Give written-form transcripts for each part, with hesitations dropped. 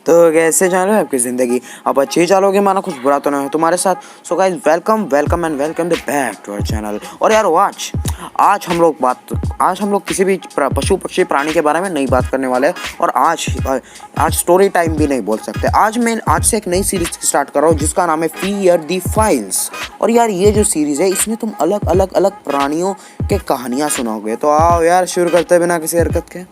तो कैसे जा रहा है आपकी ज़िंदगी? अब अच्छी चलोगे, माना कुछ बुरा तो नहीं है तुम्हारे साथ। So guys, welcome welcome and welcome the back to our channel. और यार आज हम लोग किसी भी पशु पक्षी प्राणी के बारे में नहीं बात करने वाले हैं। और आज स्टोरी टाइम भी नहीं बोल सकते। आज से एक नई सीरीज स्टार्ट कर रहा हूँ जिसका नाम है फियर द फाइल्स। और यार ये जो सीरीज़ है इसमें तुम अलग अलग अलग प्राणियों के कहानियाँ सुनोगे। तो आओ यार शुरू करते बिना किसी हरकत के।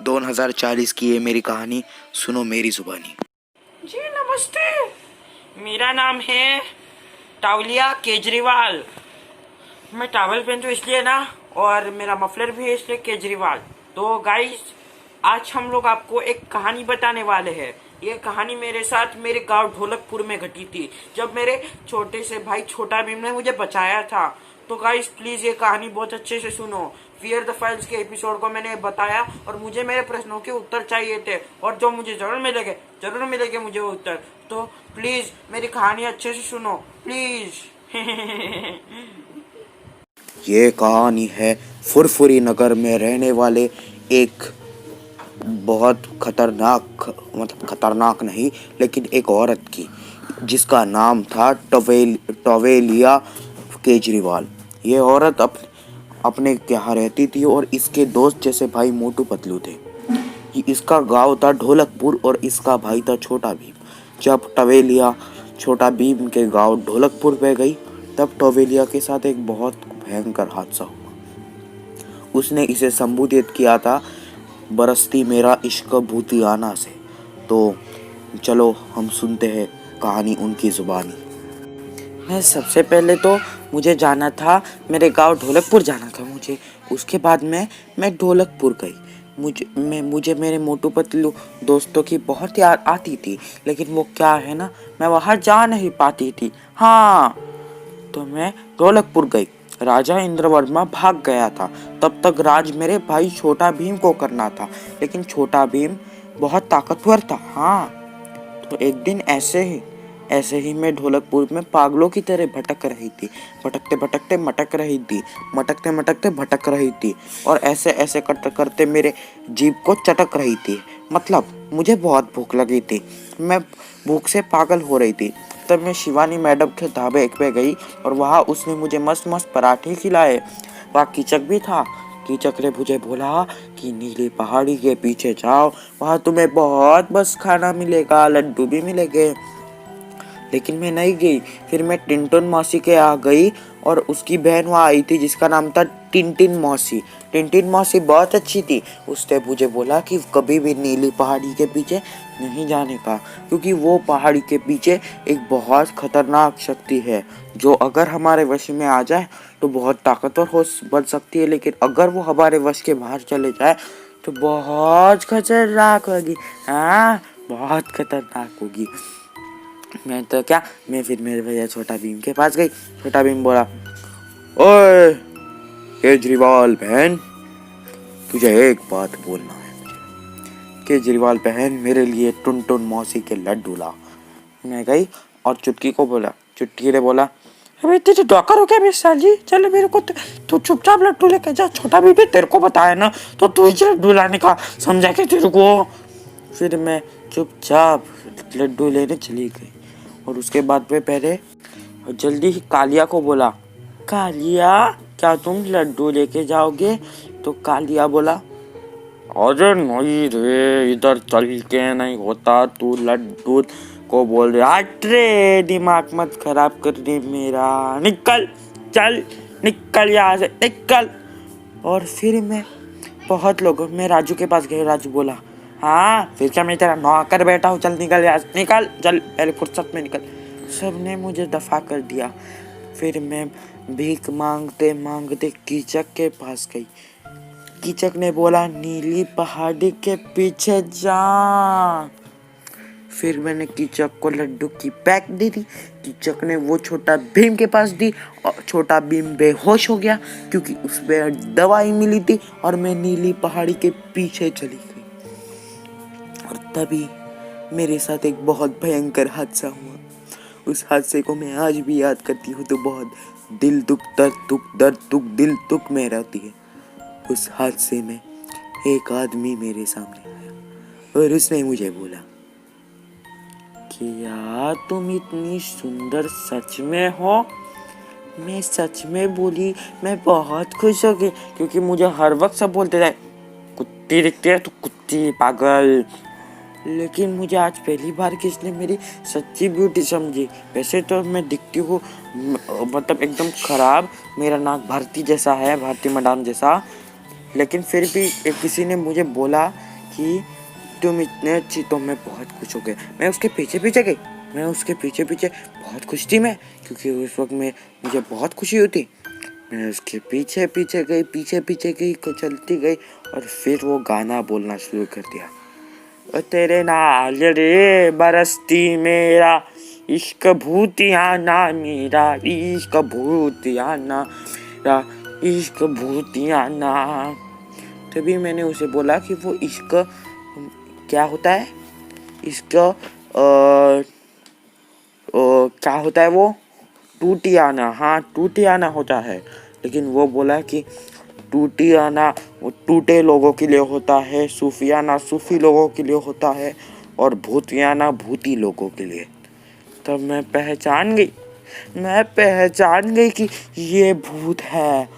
2040 की है मेरी कहानी, सुनो मेरी जुबानी। जी नमस्ते, मेरा नाम है टावलिया केजरीवाल। मैं टावल पहनता हूँ इसलिए ना, और मेरा मफलर भी है इसलिए केजरीवाल। तो गाइस, आज हम लोग आपको एक कहानी बताने वाले हैं। ये कहानी मेरे साथ मेरे गांव ढोलकपुर में घटी थी, जब मेरे छोटे से भाई छोटा भीम ने मुझे बचाया था। तो गाइस प्लीज ये कहानी बहुत अच्छे से सुनो। फियर द फाइल्स के एपिसोड को मैंने बताया और मुझे मेरे प्रश्नों के उत्तर चाहिए थे, और जो मुझे जरूर मिलेंगे मुझे वो उत्तर। तो प्लीज मेरी कहानी अच्छे से सुनो प्लीज। ये कहानी है फुरफुरी नगर में रहने वाले एक बहुत खतरनाक नहीं, लेकिन एक औरत की, जिसका नाम था टवेलिया केजरीवाल। ये औरत अपने यहाँ रहती थी और इसके दोस्त जैसे भाई मोटू पतलू थे। इसका गांव था ढोलकपुर और इसका भाई था छोटा भीम। जब टवेलिया छोटा भीम के गांव ढोलकपुर पे गई, तब टवेलिया के साथ एक बहुत भयंकर हादसा हुआ। उसने इसे संबोधित किया था बरसती मेरा इश्क भूतियाना से। तो चलो हम सुनते हैं कहानी उनकी जुबानी। मैं सबसे पहले तो मुझे जाना था, मेरे गांव ढोलकपुर जाना था मुझे। उसके बाद मैं ढोलकपुर गई। मुझे मेरे मोटू पतलू दोस्तों की बहुत याद आती थी, लेकिन वो क्या है ना, मैं वहाँ जा नहीं पाती थी। हाँ, तो मैं ढोलकपुर गई। राजा इंद्रवर्मा भाग गया था। तब तक राज मेरे भाई छोटा भीम को करना था, लेकिन छोटा भीम बहुत ताकतवर था। हाँ, तो एक दिन ऐसे ही मैं ढोलकपुर में पागलों की तरह भटक रही थी। भटकते भटकते मटक रही थी, मटकते मटकते भटक रही थी, और ऐसे ऐसे करते करते मेरे जीभ को चटक रही थी। मतलब मुझे बहुत भूख लगी थी, मैं भूख से पागल हो रही थी। तब मैं शिवानी मैडम के ढाबे पे गई और वहाँ उसने मुझे मस्त मस्त पराठे खिलाए। वहाँ कीचक भी था। कीचक ने मुझे बोला कि नीली पहाड़ी के पीछे जाओ, वहाँ तुम्हें बहुत बस खाना मिलेगा, लड्डू भी मिलेंगे। लेकिन मैं नहीं गई। फिर मैं टिंटन मौसी के यहाँ गई और उसकी बहन वहाँ आई थी जिसका नाम था टिंटिन मौसी। टिंटिन मौसी बहुत अच्छी थी। उसने मुझे बोला कि कभी भी नीली पहाड़ी के पीछे नहीं जाने का, क्योंकि वो पहाड़ी के पीछे एक बहुत खतरनाक शक्ति है जो अगर हमारे वश में आ जाए तो बहुत ताकतवर हो बन सकती है, लेकिन अगर वो हमारे वश के बाहर चले जाए तो बहुत खतरनाक होगी। हाँ, बहुत खतरनाक होगी। मैं फिर मेरे भैया छोटा भीम के पास गई। छोटा भीम बोला, ओए केजरीवाल बहन, तुझे एक बात बोलना है मुझे। केजरीवाल बहन, मेरे लिए टुनटुन मौसी के लड्डू ला। मैं गई और चुटकी ने बोला, अबे तेरे डॉक्टर हो क्या बे साली, चल मेरे को तू चुपचाप लड्डू लेके जा। छोटा भीम तेरे को बताया ना, तो तू ही लड्डू लाने का, समझा के तेरे को। फिर मैं चुपचाप लड्डू लेने चली गई और उसके बाद में पहले जल्दी ही कालिया को बोला, कालिया क्या तुम लड्डू लेके जाओगे? तो कालिया बोला, अरे नहीं रे, इधर चल के नहीं होता, तू लड्डू को बोल रहा। रे दिमाग मत खराब कर दे मेरा, निकल, चल निकल यहाँ से, निकल। और फिर मैं राजू के पास गया। राजू बोला, हाँ फिर क्या, मैं तेरा नौकर बैठा हूँ, चल निकल यहाँ से, निकल, चल पहले फुर्सत में निकल। सबने मुझे दफा कर दिया। फिर मैं भीख मांगते मांगते कीचक के पास गई। कीचक ने बोला, नीली पहाड़ी के पीछे जा। फिर मैंने कीचक को लड्डू की पैक दे दी। कीचक ने वो छोटा भीम के पास दी और छोटा भीम बेहोश हो गया, क्योंकि उसमें दवाई मिली थी, और मैं नीली पहाड़ी के पीछे चली गई। और तभी मेरे साथ एक बहुत भयंकर हादसा हुआ। उस हादसे को मैं आज भी याद करती हूँ तो बहुत दिल दुख दर्द दुख दिल दुख में रहती है। उस हादसे में एक आदमी मेरे सामने आया और उसने मुझे बोला, क्या तुम इतनी सुंदर सच में हो? मैं सच में बोली, मैं बहुत खुश हो गई, क्योंकि मुझे हर वक्त सब बोलते थे, कुत्ती दिखती है तो कुत्ती, पागल। लेकिन मुझे आज पहली बार किसी ने मेरी सच्ची ब्यूटी समझी। वैसे तो मैं दिखती हूँ मतलब एकदम खराब, मेरा नाक भारती जैसा है, भारती मैडम जैसा, लेकिन फिर भी किसी ने मुझे बोला कि तुम इतने अच्छी, तो मैं बहुत खुश हो गई। मैं उसके पीछे पीछे गई, बहुत खुश थी मैं, क्योंकि उस वक्त में मुझे बहुत खुशी होती। मैं उसके पीछे पीछे गई, चलती गई, और फिर वो गाना बोलना शुरू कर दिया, तेरे नाल रे बरसती मेरा इश्क भूतियाना मेरा, इश्क भूतियाना मेरा, इश्क भूतियाना। तभी मैंने उसे बोला कि वो इश्क क्या होता है, इश्क क्या होता है वो, टूटियाना। हाँ, टूटियाना होता है। लेकिन वो बोला कि टूटियाना वो टूटे लोगों के लिए होता है, सूफियाना सूफी लोगों के लिए होता है, और भूतियाना भूती लोगों के लिए। तब मैं पहचान गई कि ये भूत है।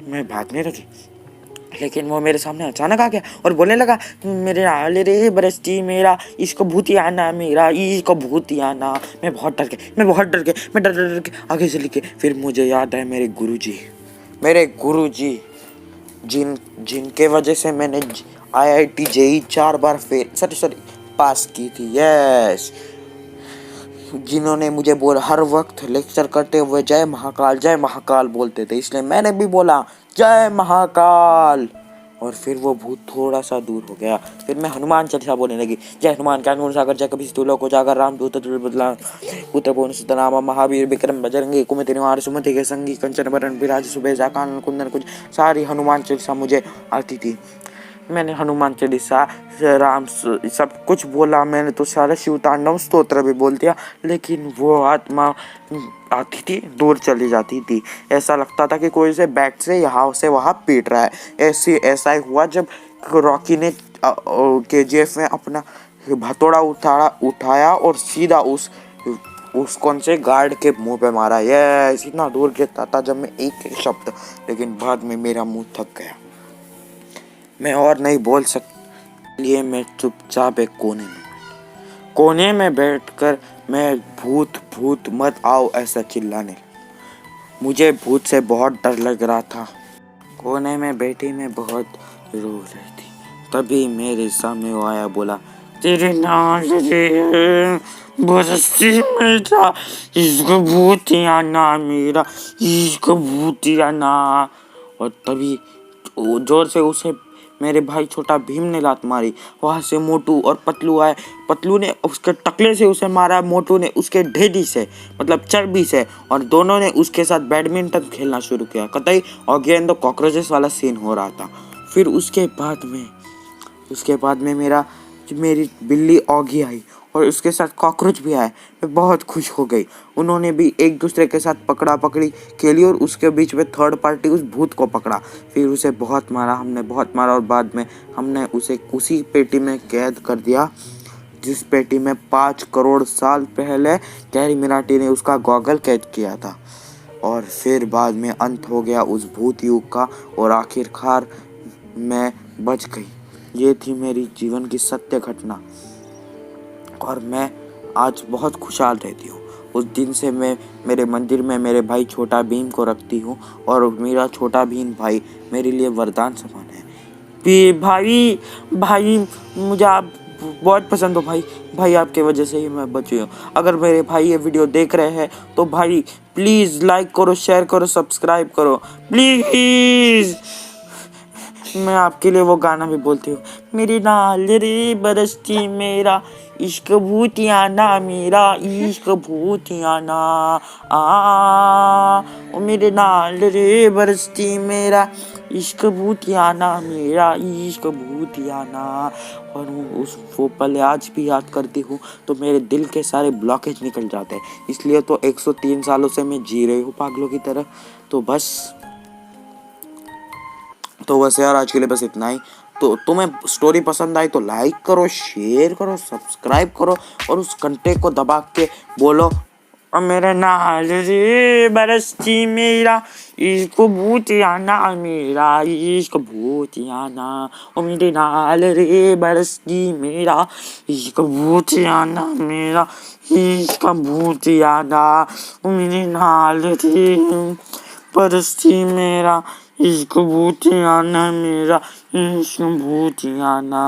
मैं भागने लगी, लेकिन वो मेरे सामने अचानक आ गया और बोलने लगा, मेरे नाल रे बरसती मेरा इश्क भूतियाना मेरा, इश्क भूतियाना। मैं बहुत डर गई, मैं डर के आगे चली गई। फिर मुझे याद आया मेरे गुरुजी जिनके वजह से मैंने IIT JEE 4 बार पास की थी। यस, जिन्होंने मुझे हर वक्त लेक्चर करते हुए जय महाकाल बोलते थे, इसलिए मैंने भी बोला जय महाकाल। और फिर वो भूत थोड़ा सा दूर हो गया। फिर मैं हनुमान चालीसा बोलने लगी, जय हनुमान ज्ञान सागर जय कपीस तिलों को जाकर राम दूत बदला पुत्र पवन सुत नामा महावीर विक्रम बजरंगी कुमति निवार सुमति के संगी कंचन बरन विराज सुबेजा कानन कुंदन कुछ। सारी हनुमान चालीसा मुझे आती थी। मैंने हनुमान चालीसा, राम सब कुछ बोला। मैंने तो सारा शिव तांडव स्तोत्र भी बोल दिया, लेकिन वो आत्मा आती थी, दूर चली जाती थी। ऐसा लगता था कि कोई से बैट से यहाँ से वहाँ पीट रहा है। ऐसा ही हुआ जब रॉकी ने KGF में अपना हथौड़ा उठाया और सीधा उस कौन से गार्ड के मुंह पे मारा। ये इतना दूर गिरता था जब मैं एक शब्द, लेकिन बाद में मेरा मुंह थक गया, मैं और नहीं बोल सकता। इसलिए मैं चुपचाप एक कोने में बैठकर मैं भूत मत आओ ऐसा चिल्लाने। मुझे भूत से बहुत डर लग रहा था। कोने में बैठी मैं बहुत रो रही थी। तभी मेरे सामने वो आया, बोला, तेरे नाल रे बरसती मेरा इश्क भूतियाना मेरा, इश्क भूतियाना। और तभी जोर से उसे मेरे भाई छोटा भीम ने लात मारी। वहाँ से मोटू और पतलू आए। पतलू ने उसके टकले से उसे मारा, मोटू ने उसके ढेडी से मतलब चर्बी से, और दोनों ने उसके साथ बैडमिंटन खेलना शुरू किया। कतई ऑगी एंड द कॉकरोचेस वाला सीन हो रहा था। फिर उसके बाद में मेरी बिल्ली ऑगी आई और उसके साथ कॉकरोच भी आए। मैं बहुत खुश हो गई। उन्होंने भी एक दूसरे के साथ पकड़ा पकड़ी खेली और उसके बीच में थर्ड पार्टी उस भूत को पकड़ा। फिर उसे हमने बहुत मारा और बाद में हमने उसे उसी पेटी में कैद कर दिया जिस पेटी में 5 करोड़ साल पहले कैरी मिनाटी ने उसका गॉगल कैद किया था। और फिर बाद में अंत हो गया उस भूत युग का और आखिरकार मैं बच गई। ये थी मेरी जीवन की सत्य घटना और मैं आज बहुत खुशहाल रहती हूँ। उस दिन से मैं मेरे मंदिर में मेरे भाई छोटा भीम को रखती हूँ और मेरा छोटा भीम भाई मेरे लिए वरदान समान है। भाई मुझे आप बहुत पसंद हो भाई आपके वजह से ही मैं बची हूँ। अगर मेरे भाई ये वीडियो देख रहे हैं तो भाई प्लीज़ लाइक करो, शेयर करो, सब्सक्राइब करो प्लीज़। मैं आपके लिए वो गाना भी बोलती हूँ, मेरी नाल रे बरसती मेरा इश्क भूतियाना मेरा, इश्क भूतियाना ओ मेरे नाल रे बरसती मेरा इश्क भूतियाना मेरा, इश्क भूतियाना। और वो पल आज भी याद करती हूँ तो मेरे दिल के सारे ब्लॉकेज निकल जाते हैं। इसलिए तो 103 सालों से मैं जी रही हूँ पागलों की तरह। तो बस तो बस यार आज के लिए बस इतना ही। तो तुम्हें स्टोरी पसंद आई तो लाइक करो, शेयर करो, सब्सक्राइब करो और उस घंटे को दबा के बोलो और मेरे नाल रे बरसती मेरा इश्क भूतियाना मेरा इश्क भूतियाना ओ मेरे नाल रे बरसती मेरा इश्क भूतियाना मेरा इश्क भूतियाना ओ मेरे नाल रे बरसती मेरा इश्क भूतियाना मेरा इश्क भूतियाना